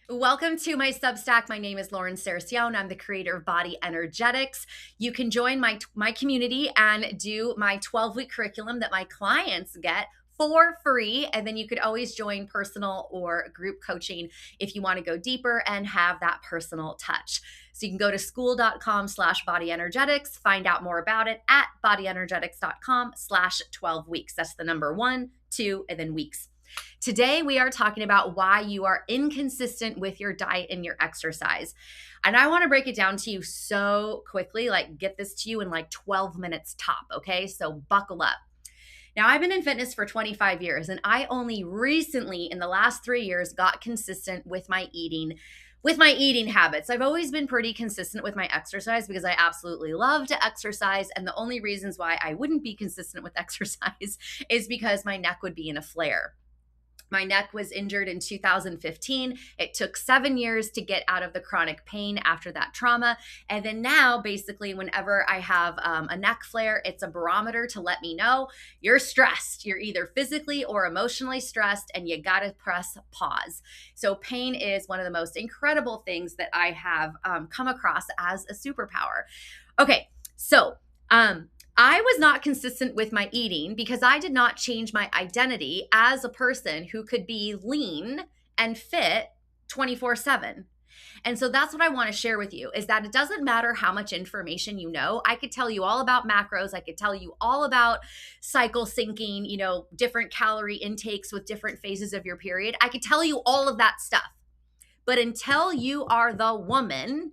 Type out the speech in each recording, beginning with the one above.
Welcome to my Substack. My name is Lauren Saracione. I'm the creator of Body Energetics. You can join my community and do my 12-week curriculum that my clients get for free. And then you could always join personal or group coaching if you want to go deeper and have that personal touch. So you can go to school.com/bodyenergetics, find out more about it at bodyenergetics.com/12 weeks. That's the number 1, 2, and then weeks. Today, we are talking about why you are inconsistent with your diet and your exercise. And I want to break it down to you so quickly, like get this to you in like 12 minutes top, okay? So buckle up. Now, I've been in fitness for 25 years, and I only recently, in the last 3 years, got consistent with my eating. With my eating habits. I've always been pretty consistent with my exercise because I absolutely love to exercise. And the only reasons why I wouldn't be consistent with exercise is because my neck would be in a flare. My neck was injured in 2015. It took 7 years to get out of the chronic pain after that trauma. And then now, basically, whenever I have a neck flare, it's a barometer to let me know you're stressed. You're either physically or emotionally stressed, and you got to press pause. So, pain is one of the most incredible things that I have come across as a superpower. Okay, so, I was not consistent with my eating because I did not change my identity as a person who could be lean and fit 24/7. And so that's what I want to share with you is that it doesn't matter how much information you know. I could tell you all about macros. I could tell you all about cycle syncing, different calorie intakes with different phases of your period. I could tell you all of that stuff. But until you are the woman,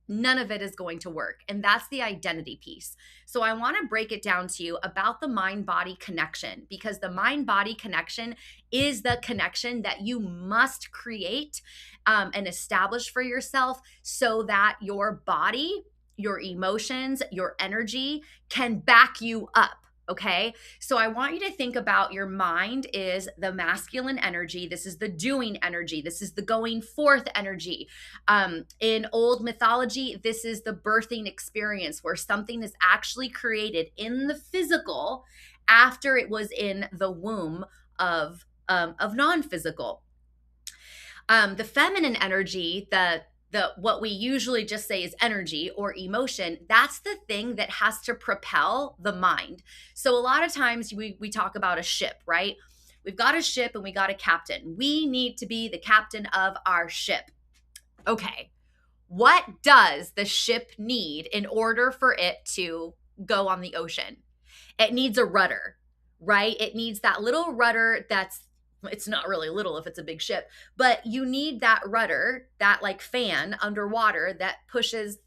none of it is going to work. And that's the identity piece. So I want to break it down to you about the mind-body connection, because the mind-body connection is the connection that you must create and establish for yourself so that your body, your emotions, your energy can back you up. Okay. So I want you to think about your mind is the masculine energy. This is the doing energy. This is the going forth energy. In old mythology, this is the birthing experience where something is actually created in the physical after it was in the womb of non-physical. The feminine energy, the what we usually just say is energy or emotion, that's the thing that has to propel the mind. So a lot of times we talk about a ship, right? We've got a ship and we got a captain. We need to be the captain of our ship. Okay. What does the ship need in order for it to go on the ocean? It needs a rudder, right? It needs that little rudder it's not really little if it's a big ship, but you need that rudder, that like fan underwater that pushes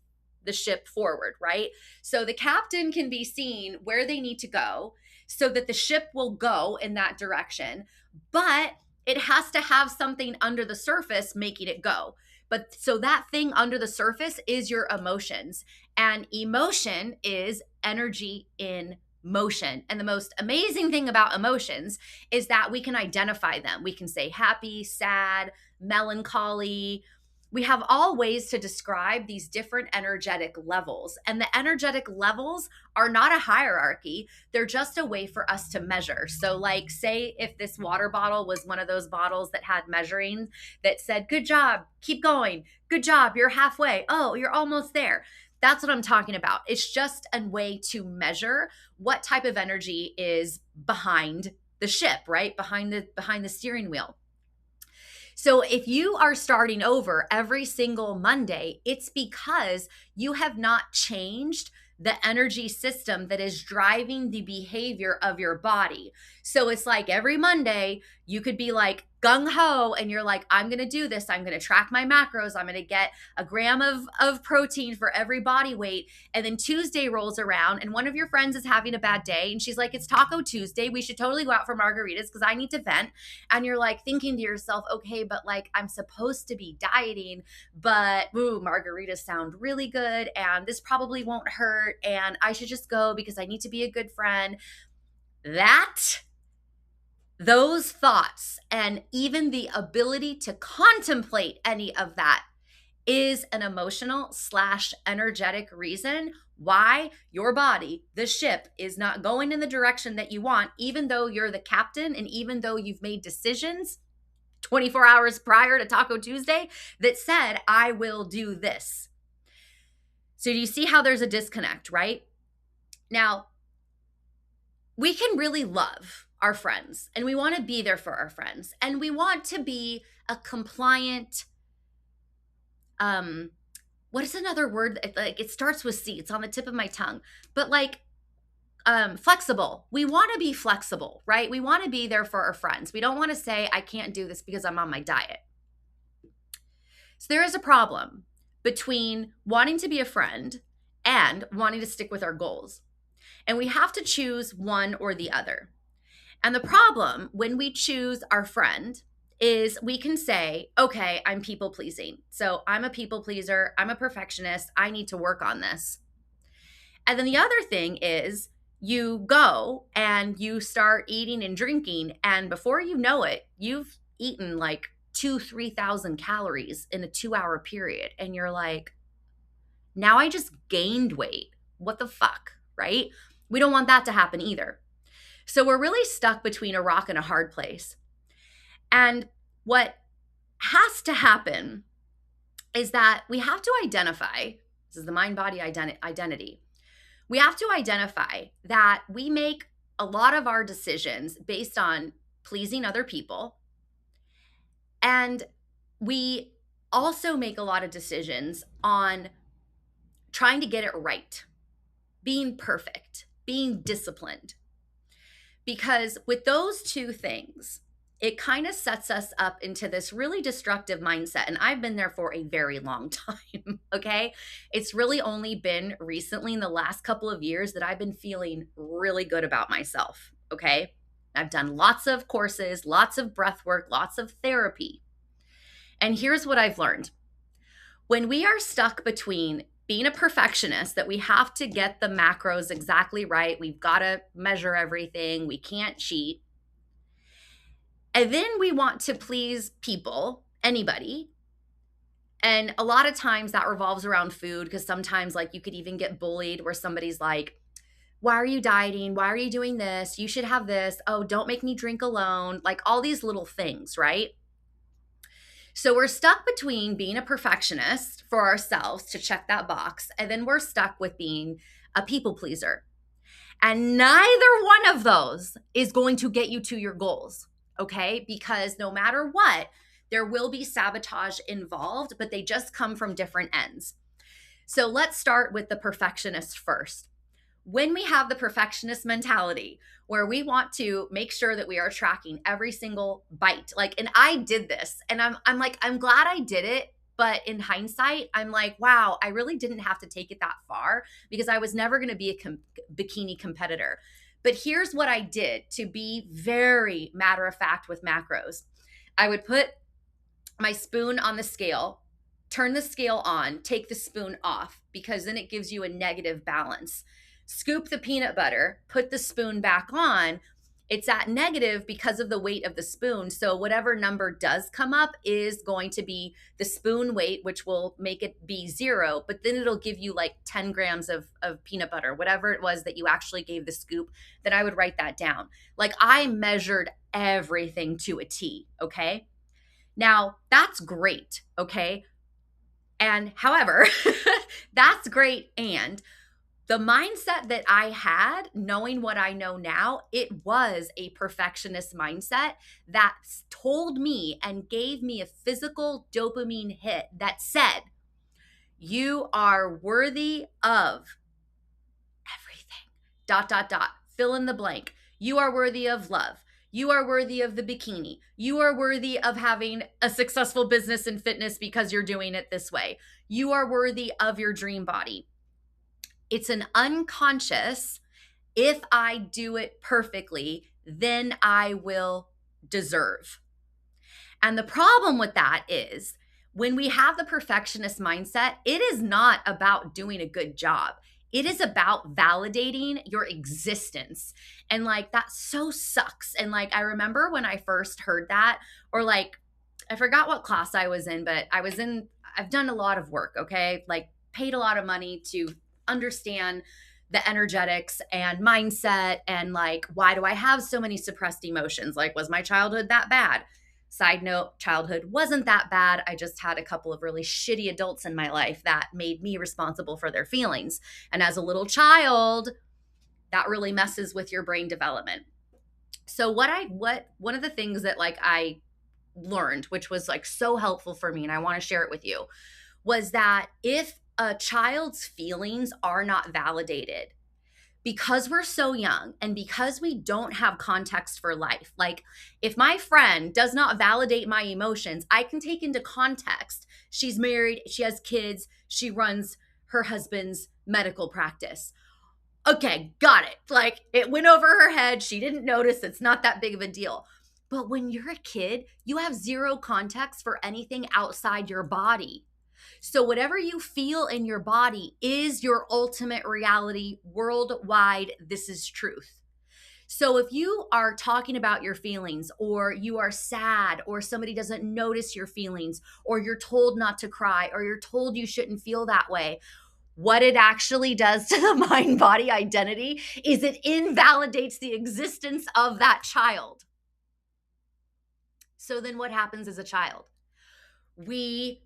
the ship forward, right? So the captain can be seen where they need to go so that the ship will go in that direction, but it has to have something under the surface making it go. But so that thing under the surface is your emotions, and emotion is energy in motion. And the most amazing thing about emotions is that we can identify them. We can say happy, sad, melancholy. We have all ways to describe these different energetic levels. And the energetic levels are not a hierarchy. They're just a way for us to measure. So, like, say if this water bottle was one of those bottles that had measuring that said, good job, keep going, good job, you're halfway, oh, you're almost there. That's what I'm talking about. It's just a way to measure what type of energy is behind the ship, right? Behind the steering wheel. So if you are starting over every single Monday, it's because you have not changed the energy system that is driving the behavior of your body. So it's like every Monday, you could be like gung ho and you're like, I'm going to do this. I'm going to track my macros. I'm going to get a gram of protein for every body weight. And then Tuesday rolls around and one of your friends is having a bad day. And she's like, it's Taco Tuesday. We should totally go out for margaritas because I need to vent. And you're like thinking to yourself, okay, but like I'm supposed to be dieting, but margaritas sound really good. And this probably won't hurt. And I should just go because I need to be a good friend. Those thoughts and even the ability to contemplate any of that is an emotional / energetic reason why your body, the ship, is not going in the direction that you want, even though you're the captain and even though you've made decisions 24 hours prior to Taco Tuesday that said, I will do this. So do you see how there's a disconnect, right? Now, we can really love our friends and we want to be there for our friends and we want to be a compliant, what is another word? Like it starts with C. It's on the tip of my tongue, but like flexible. We want to be flexible, right? We want to be there for our friends. We don't want to say, I can't do this because I'm on my diet. So there is a problem between wanting to be a friend and wanting to stick with our goals. And we have to choose one or the other. And the problem when we choose our friend is we can say, okay, I'm people pleasing. So I'm a people pleaser. I'm a perfectionist. I need to work on this. And then the other thing is you go and you start eating and drinking. And before you know it, you've eaten like 3,000 calories in a 2-hour period. And you're like, now I just gained weight. What the fuck, right? We don't want that to happen either. So we're really stuck between a rock and a hard place. And what has to happen is that we have to identify, this is the mind-body identity. We have to identify that we make a lot of our decisions based on pleasing other people. And we also make a lot of decisions on trying to get it right, being perfect, being disciplined. Because with those two things, it kind of sets us up into this really destructive mindset. And I've been there for a very long time, okay? It's really only been recently in the last couple of years that I've been feeling really good about myself, okay? I've done lots of courses, lots of breath work, lots of therapy. And here's what I've learned. When we are stuck between being a perfectionist, that we have to get the macros exactly right, we've got to measure everything, we can't cheat, and then we want to please people, anybody. And a lot of times that revolves around food, because sometimes like you could even get bullied where somebody's like, why are you dieting? Why are you doing this? You should have this. Oh, don't make me drink alone. Like all these little things, right? So we're stuck between being a perfectionist for ourselves to check that box, and then we're stuck with being a people pleaser. And neither one of those is going to get you to your goals, okay? Because no matter what, there will be sabotage involved, but they just come from different ends. So let's start with the perfectionist first. When we have the perfectionist mentality where we want to make sure that we are tracking every single bite, like, and I did this and I'm like, I'm glad I did it. But in hindsight, I'm like, wow, I really didn't have to take it that far because I was never going to be a bikini competitor. But here's what I did to be very matter of fact with macros. I would put my spoon on the scale, turn the scale on, take the spoon off, because then it gives you a negative balance. Scoop the peanut butter, put the spoon back on. It's at negative because of the weight of the spoon. So whatever number does come up is going to be the spoon weight, which will make it be 0, but then it'll give you like 10 grams of peanut butter, whatever it was that you actually gave the scoop. Then I would write that down. Like I measured everything to a T, okay? Now that's great, okay? And however, that's great. And the mindset that I had, knowing what I know now, it was a perfectionist mindset that told me and gave me a physical dopamine hit that said, you are worthy of everything, ... fill in the blank. You are worthy of love. You are worthy of the bikini. You are worthy of having a successful business in fitness because you're doing it this way. You are worthy of your dream body. It's an unconscious, if I do it perfectly, then I will deserve. And the problem with that is when we have the perfectionist mindset, it is not about doing a good job. It is about validating your existence. And like, that so sucks. And like, I remember when I first heard that, or like, I forgot what class I was in, but I've done a lot of work, okay? Like paid a lot of money to understand the energetics and mindset and like, why do I have so many suppressed emotions? Like, was my childhood that bad? Side note, childhood wasn't that bad. I just had a couple of really shitty adults in my life that made me responsible for their feelings. And as a little child, that really messes with your brain development. So one of the things that like I learned, which was like so helpful for me, and I want to share it with you, was that if a child's feelings are not validated, because we're so young and because we don't have context for life, like if my friend does not validate my emotions, I can take into context she's married, she has kids, she runs her husband's medical practice. Okay, got it. Like it went over her head. She didn't notice. It's not that big of a deal. But when you're a kid, you have zero context for anything outside your body. So whatever you feel in your body is your ultimate reality worldwide. This is truth. So if you are talking about your feelings, or you are sad, or somebody doesn't notice your feelings, or you're told not to cry, or you're told you shouldn't feel that way, what it actually does to the mind body identity is it invalidates the existence of that child. So then what happens as a child? We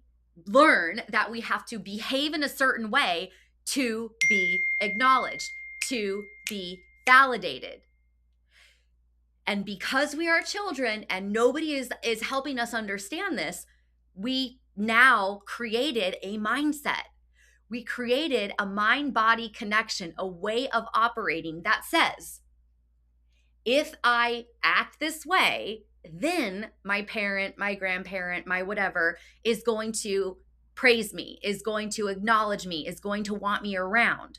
learn that we have to behave in a certain way to be acknowledged, to be validated. And because we are children and nobody is helping us understand this, we now created a mindset. We created a mind-body connection, a way of operating that says, if I act this way, then my parent, my grandparent, my whatever is going to praise me, is going to acknowledge me, is going to want me around.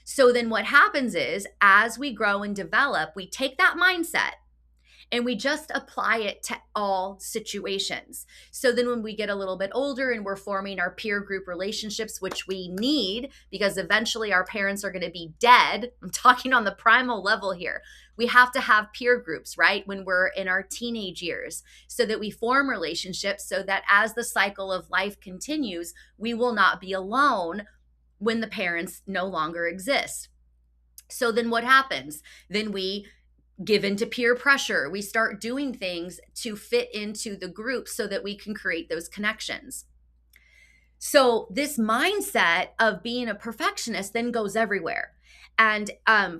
So then what happens is, as we grow and develop, we take that mindset and we just apply it to all situations. So then when we get a little bit older and we're forming our peer group relationships, which we need because eventually our parents are going to be dead. I'm talking on the primal level here. We have to have peer groups, right? When we're in our teenage years, so that we form relationships so that as the cycle of life continues, we will not be alone when the parents no longer exist. So then what happens? Then we give into peer pressure. We start doing things to fit into the group so that we can create those connections. So this mindset of being a perfectionist then goes everywhere. And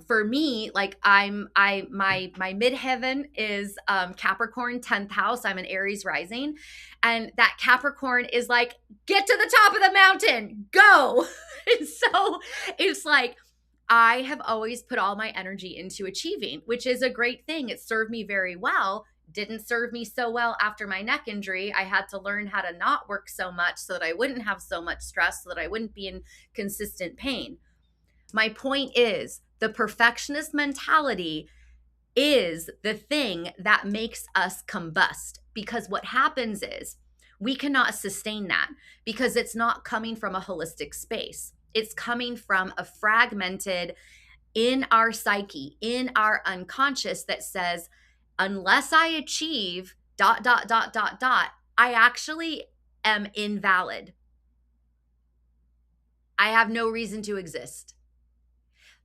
for me, like my midheaven is Capricorn 10th house. I'm an Aries rising, and that Capricorn is like, get to the top of the mountain, go. And so it's like, I have always put all my energy into achieving, which is a great thing. It served me very well. Didn't serve me so well after my neck injury. I had to learn how to not work so much so that I wouldn't have so much stress, so that I wouldn't be in consistent pain. My point is, the perfectionist mentality is the thing that makes us combust, because what happens is we cannot sustain that because it's not coming from a holistic space. It's coming from a fragmented in our psyche, in our unconscious that says, unless I achieve ... I actually am invalid. I have no reason to exist.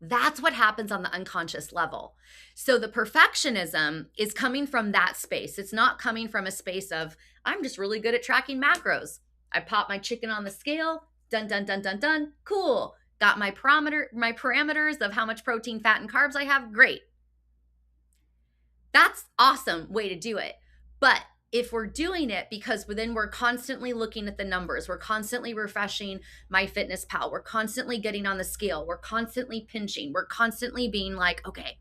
That's what happens on the unconscious level. So the perfectionism is coming from that space. It's not coming from a space of, I'm just really good at tracking macros. I pop my chicken on the scale, done, done, done, done, done. Cool. Got my parameters of how much protein, fat, and carbs I have. Great. That's awesome way to do it. But if we're doing it because then we're constantly looking at the numbers, we're constantly refreshing MyFitnessPal, we're constantly getting on the scale, we're constantly pinching, we're constantly being like, okay,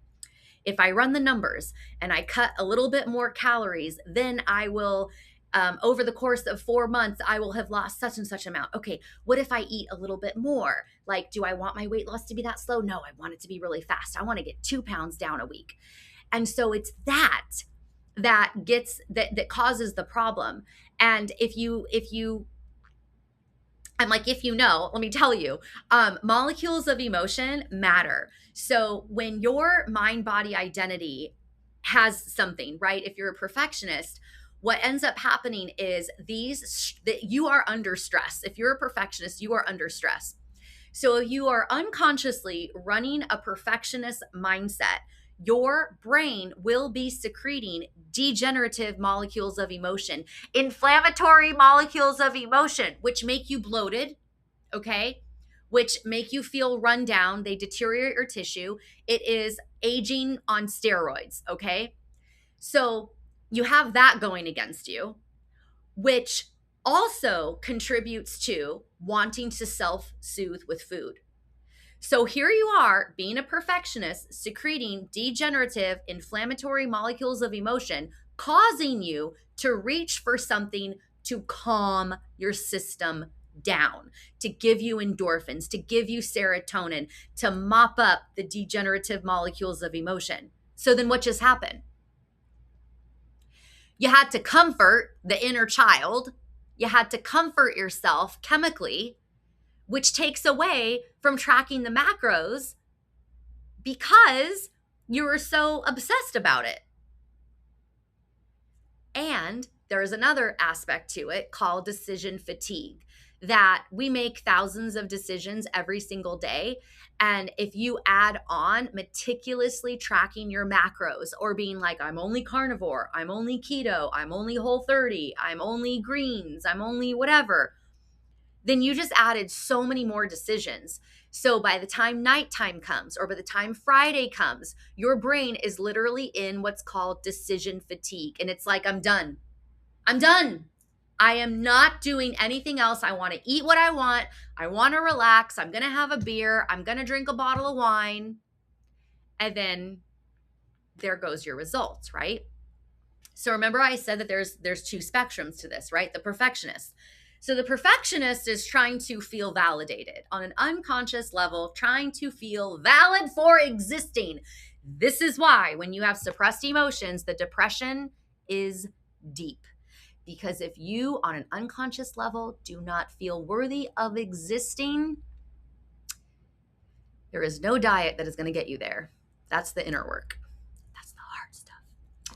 if I run the numbers and I cut a little bit more calories, then I will, over the course of 4 months, I will have lost such and such amount. Okay, what if I eat a little bit more? Like, do I want my weight loss to be that slow? No, I want it to be really fast. I want to get 2 pounds down a week. And so it's that causes the problem. And if you know, let me tell you, molecules of emotion matter. So when your mind-body identity has something, right? If you're a perfectionist, what ends up happening is that you are under stress. If you're a perfectionist, you are under stress. So if you are unconsciously running a perfectionist mindset, your brain will be secreting degenerative molecules of emotion, inflammatory molecules of emotion, which make you bloated, okay? Which make you feel run down. They deteriorate your tissue. It is aging on steroids, okay? So you have that going against you, which also contributes to wanting to self-soothe with food. So here you are, being a perfectionist, secreting degenerative inflammatory molecules of emotion, causing you to reach for something to calm your system down, to give you endorphins, to give you serotonin, to mop up the degenerative molecules of emotion. So then what just happened? You had to comfort the inner child. You had to comfort yourself chemically, which takes away from tracking the macros because you were so obsessed about it. And there's another aspect to it called decision fatigue, that we make thousands of decisions every single day. And if you add on meticulously tracking your macros or being like, I'm only carnivore, I'm only keto, I'm only Whole30, I'm only greens, I'm only whatever, then you just added so many more decisions. So by the time nighttime comes or by the time Friday comes, your brain is literally in what's called decision fatigue. And it's like, I'm done. I'm done. I am not doing anything else. I want to eat what I want. I want to relax. I'm going to have a beer. I'm going to drink a bottle of wine. And then there goes your results, right? So remember I said that there's two spectrums to this, right? The perfectionist. So the perfectionist is trying to feel validated on an unconscious level, trying to feel valid for existing. This is why when you have suppressed emotions, the depression is deep. Because if you, on an unconscious level, do not feel worthy of existing, there is no diet that is going to get you there. That's the inner work. That's the hard stuff.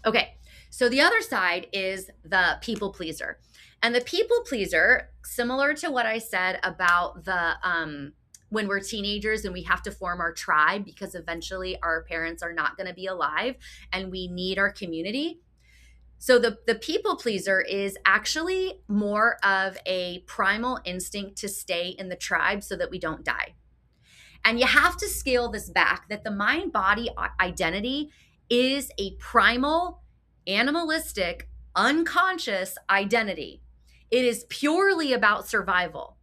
Okay, so the other side is the people pleaser. And the people pleaser, similar to what I said about the when we're teenagers and we have to form our tribe because eventually our parents are not going to be alive and we need our community. So the people pleaser is actually more of a primal instinct to stay in the tribe so that we don't die. And you have to scale this back, that the mind-body identity is a primal, animalistic, unconscious identity. It is purely about survival.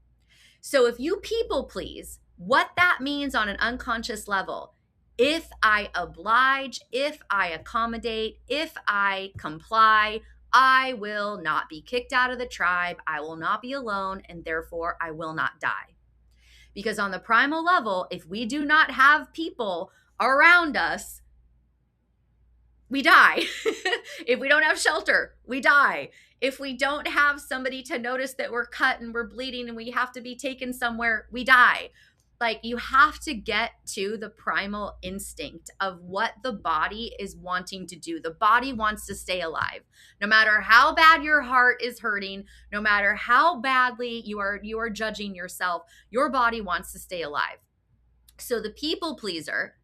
So if you people please, what that means on an unconscious level, if I oblige, if I accommodate, if I comply, I will not be kicked out of the tribe. I will not be alone, and therefore I will not die. Because on the primal level, if we do not have people around us, we die. If we don't have shelter, we die. If we don't have somebody to notice that we're cut and we're bleeding and we have to be taken somewhere, we die. Like, you have to get to the primal instinct of what the body is wanting to do. The body wants to stay alive. No matter how bad your heart is hurting, no matter how badly you are judging yourself, your body wants to stay alive. So the people pleaser,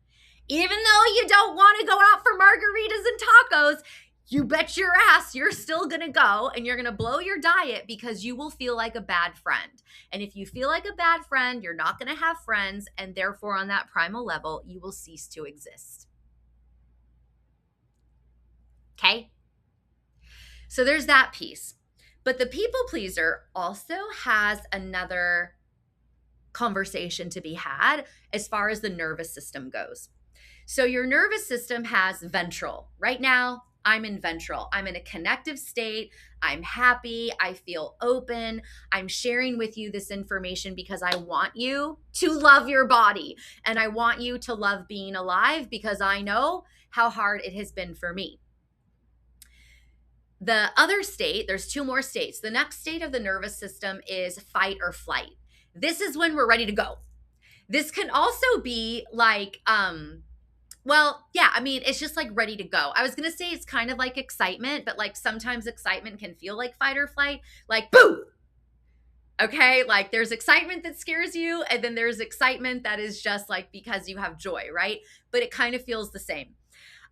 even though you don't want to go out for margaritas and tacos, you bet your ass you're still going to go and you're going to blow your diet because you will feel like a bad friend. And if you feel like a bad friend, you're not going to have friends. And therefore, on that primal level, you will cease to exist. Okay? So there's that piece. But the people pleaser also has another conversation to be had as far as the nervous system goes. So your nervous system has ventral. Right now, I'm in ventral. I'm in a connective state. I'm happy. I feel open. I'm sharing with you this information because I want you to love your body. And I want you to love being alive because I know how hard it has been for me. The other state, there's two more states. The next state of the nervous system is fight or flight. This is when we're ready to go. This can also be like, well, yeah, I mean, it's just like ready to go. I was going to say it's kind of like excitement, but like sometimes excitement can feel like fight or flight, like boom. Okay, like there's excitement that scares you, and then there's excitement that is just like because you have joy, right? But it kind of feels the same.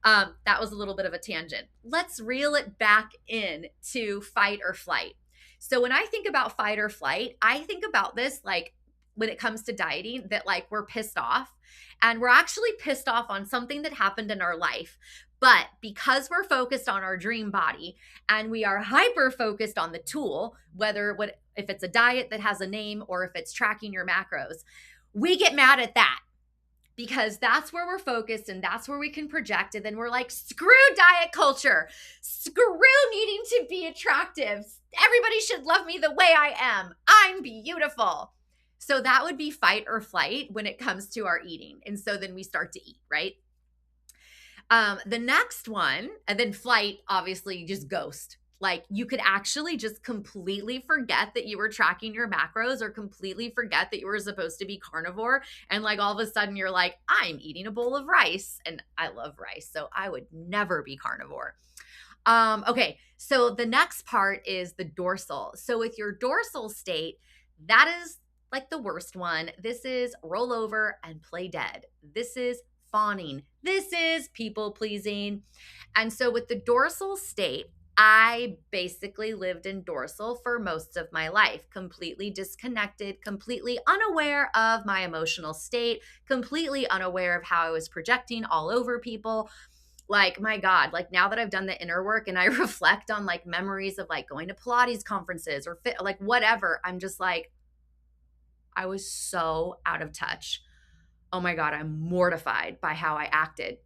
That was a little bit of a tangent. Let's reel it back in to fight or flight. So when I think about fight or flight, I think about this like when it comes to dieting, that like we're pissed off and we're actually pissed off on something that happened in our life. But because we're focused on our dream body and we are hyper focused on the tool, if it's a diet that has a name or if it's tracking your macros, we get mad at that because that's where we're focused and that's where we can project. And then we're like, screw diet culture, screw needing to be attractive. Everybody should love me the way I am. I'm beautiful. So that would be fight or flight when it comes to our eating. And so then we start to eat, right? The next one, and then flight, obviously just ghost. Like you could actually just completely forget that you were tracking your macros or completely forget that you were supposed to be carnivore. And like all of a sudden you're like, I'm eating a bowl of rice. And I love rice, so I would never be carnivore. Okay, so the next part is the dorsal. So with your dorsal state, that is like the worst one. This is roll over and play dead. This is fawning. This is people pleasing. And so with the dorsal state, I basically lived in dorsal for most of my life, completely disconnected, completely unaware of my emotional state, completely unaware of how I was projecting all over people. Like, my God, like now that I've done the inner work and I reflect on like memories of like going to Pilates conferences or fit, like whatever, I'm just like, I was so out of touch. Oh my God, I'm mortified by how I acted.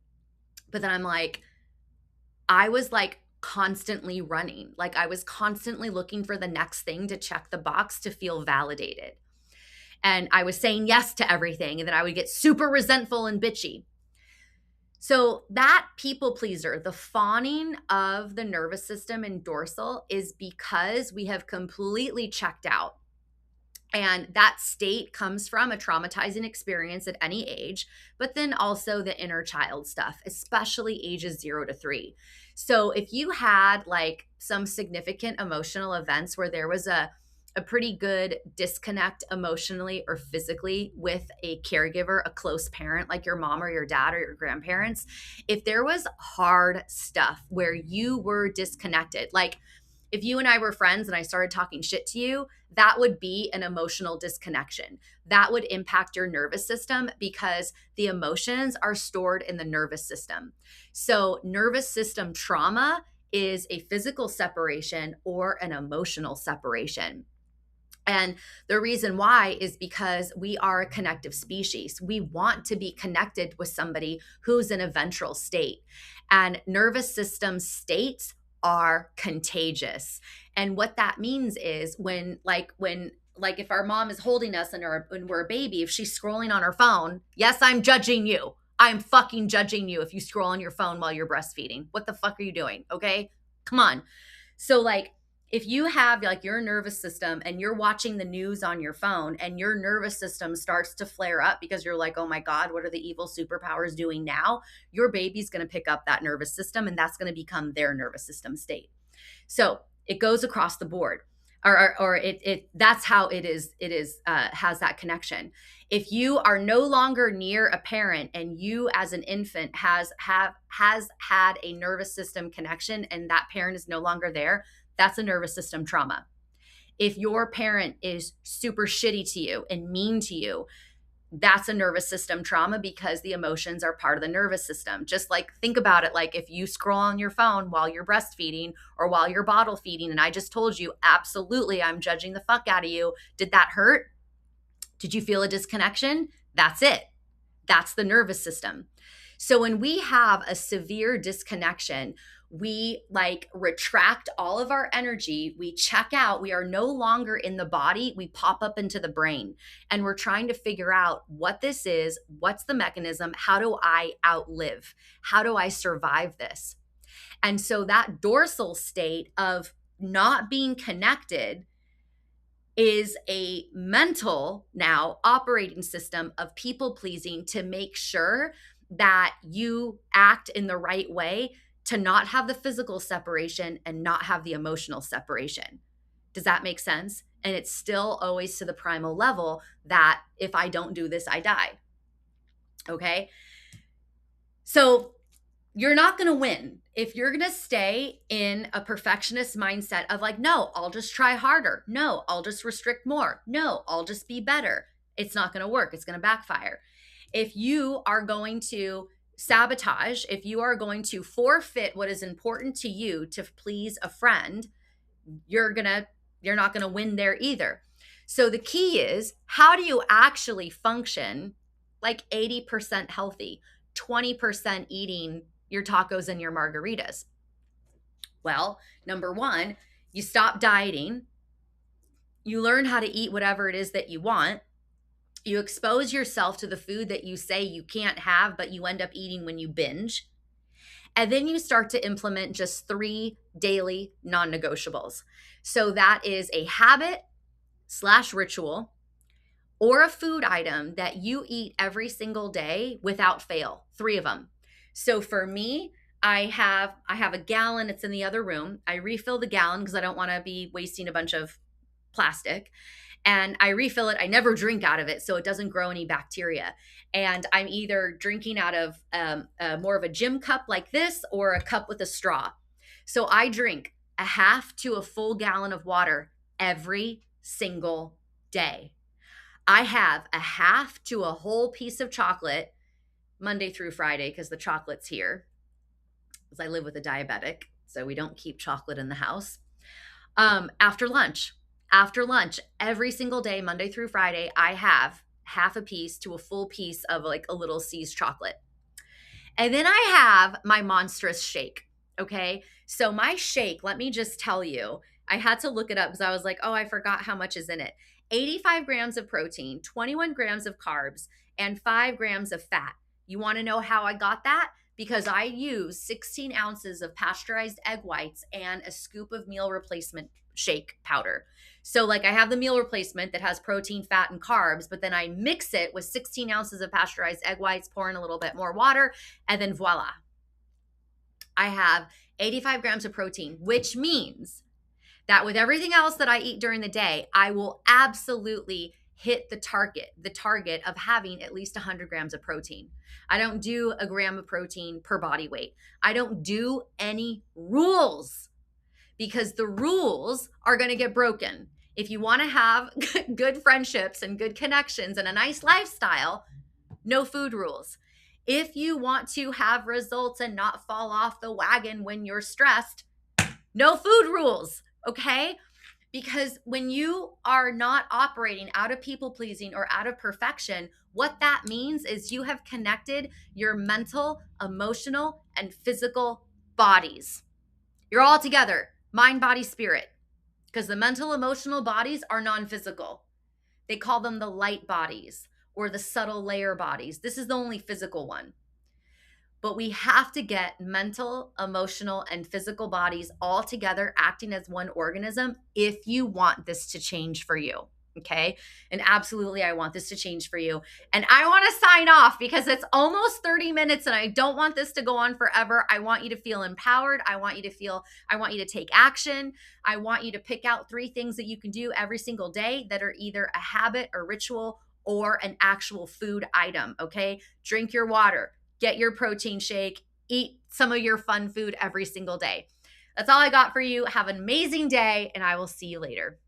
But then I'm like, I was like constantly running. Like I was constantly looking for the next thing to check the box to feel validated. And I was saying yes to everything. And then I would get super resentful and bitchy. So that people pleaser, the fawning of the nervous system and dorsal is because we have completely checked out. And that state comes from a traumatizing experience at any age, but then also the inner child stuff, especially ages 0 to 3. So if you had like some significant emotional events where there was a pretty good disconnect emotionally or physically with a caregiver, a close parent like your mom or your dad or your grandparents, if there was hard stuff where you were disconnected, like if you and I were friends and I started talking shit to you, that would be an emotional disconnection. That would impact your nervous system because the emotions are stored in the nervous system. So, nervous system trauma is a physical separation or an emotional separation. And the reason why is because we are a connective species. We want to be connected with somebody who's in a ventral state. And nervous system states are contagious. And what that means is when if our mom is holding us and we're a baby, if she's scrolling on her phone, yes, I'm judging you. I'm fucking judging you if you scroll on your phone while you're breastfeeding. What the fuck are you doing? Okay? Come on. So like if you have like your nervous system and you're watching the news on your phone and your nervous system starts to flare up because you're like, oh my God, what are the evil superpowers doing now? Your baby's going to pick up that nervous system and that's going to become their nervous system state. So it goes across the board. Or it that's how it is has that connection. If you are no longer near a parent and you as an infant has had a nervous system connection and that parent is no longer there, that's a nervous system trauma. If your parent is super shitty to you and mean to you, that's a nervous system trauma because the emotions are part of the nervous system. Just like think about it, like if you scroll on your phone while you're breastfeeding or while you're bottle feeding, and I just told you, absolutely, I'm judging the fuck out of you. Did that hurt? Did you feel a disconnection? That's it. That's the nervous system. So when we have a severe disconnection, we like retract all of our energy, we check out, we are no longer in the body, we pop up into the brain, and we're trying to figure out what this is, what's the mechanism, how do I outlive, how do I survive this? And so that dorsal state of not being connected is a mental now operating system of people pleasing to make sure that you act in the right way to not have the physical separation and not have the emotional separation. Does that make sense? And it's still always to the primal level that if I don't do this, I die. Okay. So you're not going to win if you're going to stay in a perfectionist mindset of like, no, I'll just try harder. No, I'll just restrict more. No, I'll just be better. It's not going to work. It's going to backfire. If you are going to sabotage, if you are going to forfeit what is important to you to please a friend, you're not going to win there either. So the key is, how do you actually function like 80% healthy, 20% eating your tacos and your margaritas? Well, number one, you stop dieting. You learn how to eat whatever it is that you want. You expose yourself to the food that you say you can't have, but you end up eating when you binge. And then you start to implement just 3 daily non-negotiables. So that is a habit/ritual or a food item that you eat every single day without fail. 3 of them. So for me, I have a gallon. It's in the other room. I refill the gallon because I don't want to be wasting a bunch of plastic. And I refill it. I never drink out of it, so it doesn't grow any bacteria. And I'm either drinking out of more of a gym cup like this or a cup with a straw. So I drink a half to a full gallon of water every single day. I have a half to a whole piece of chocolate Monday through Friday because the chocolate's here. Because I live with a diabetic, so we don't keep chocolate in the house. After lunch, every single day, Monday through Friday, I have half a piece to a full piece of like a Little C's chocolate. And then I have my monstrous shake. Okay. So my shake, let me just tell you, I had to look it up because I was like, oh, I forgot how much is in it. 85 grams of protein, 21 grams of carbs, and 5 grams of fat. You want to know how I got that? Because I use 16 ounces of pasteurized egg whites and a scoop of meal replacement shake powder. So like I have the meal replacement that has protein, fat, and carbs, but then I mix it with 16 ounces of pasteurized egg whites, pour in a little bit more water, and then voila. I have 85 grams of protein, which means that with everything else that I eat during the day, I will absolutely hit the target of having at least 100 grams of protein. I don't do a gram of protein per body weight. I don't do any rules because the rules are going to get broken. If you want to have good friendships and good connections and a nice lifestyle, no food rules. If you want to have results and not fall off the wagon when you're stressed, no food rules, okay? Because when you are not operating out of people pleasing or out of perfection, what that means is you have connected your mental, emotional, and physical bodies. You're all together, mind, body, spirit, because the mental, emotional bodies are non-physical. They call them the light bodies or the subtle layer bodies. This is the only physical one. But we have to get mental, emotional, and physical bodies all together acting as one organism if you want this to change for you. Okay. And absolutely, I want this to change for you. And I want to sign off because it's almost 30 minutes and I don't want this to go on forever. I want you to feel empowered. I want you to take action. I want you to pick out 3 things that you can do every single day that are either a habit, a ritual, or an actual food item. Okay. Drink your water. Get your protein shake, eat some of your fun food every single day. That's all I got for you. Have an amazing day, and I will see you later.